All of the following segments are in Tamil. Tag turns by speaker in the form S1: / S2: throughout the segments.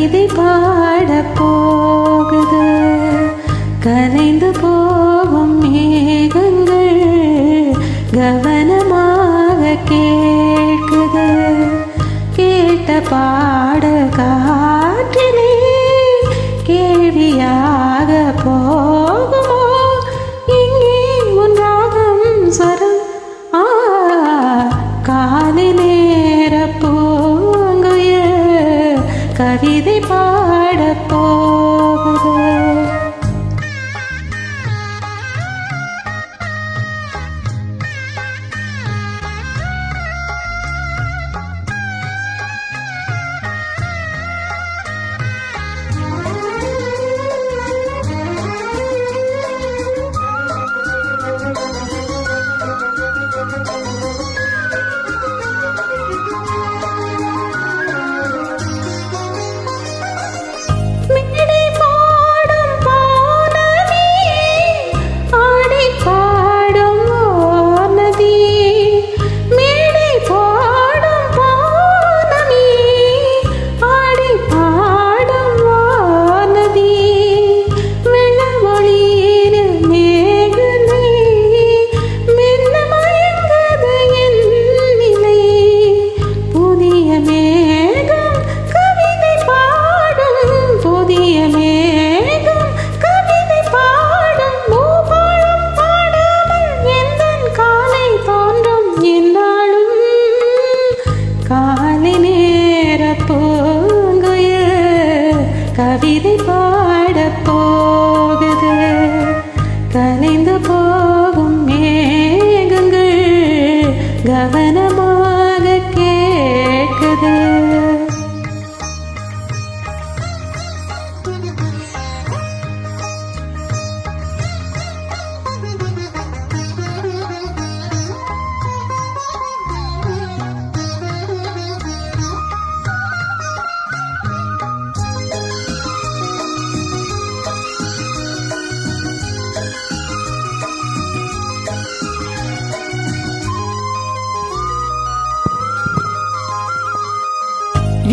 S1: கவிதை பாட போகுது. கலைந்து போகும் மேகங்கள் கவனமாக கேட்குது. கேட்ட பாட காற்றிலே கேள்வியாக போகுமோ? இங்கே உன் ராகம் ஸ்வரம் காலை நேர பூங்குயில் கவிதை பாட போகுது. காலை நேர பூங்குயில் கவிதை பாட போகுது. கலைந்து போகும் மேகங்கள் கவனமாக கேட்குது.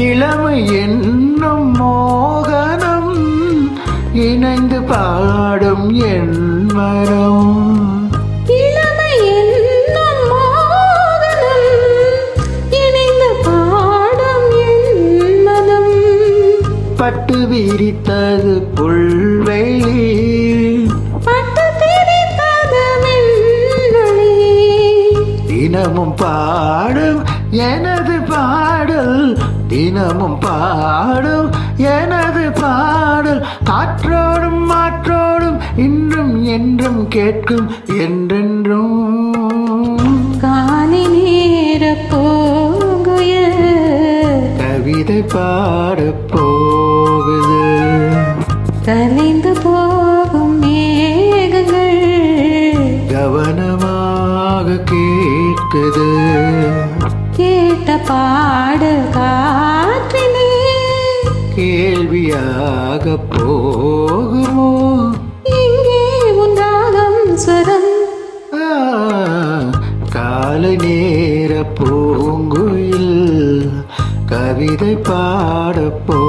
S2: இளமை என்னும் மோகனம் இணைந்து பாடும் என் மரம்.
S1: இளமை என்னும் மோகனம் இணைந்து பாடும் என் மனம்.
S2: பட்டு விரித்தது புல்வெளி,
S1: பட்டு திரித்தது விண்வெளி.
S2: தினமும் பாடும் எனது பாடல், தினமும் பாடும் எனது பாடல். காற்றோடும் மாற்றோடும் இன்றும் என்றும் கேட்கும் என்றென்றும்.
S1: காலை நேர பூங்குயில்
S2: கவிதை பாட போகுது.
S1: கலைந்து போகும் மேகங்கள்
S2: கவனமாக கேட்குது.
S1: கேட்ட பாடு காற்றிலே
S2: கேள்வியாக போகுமோ?
S1: இங்கே உன் ராகம் ஸ்வரம்
S2: காலை நேர பூங்குயில் கவிதை பாட போ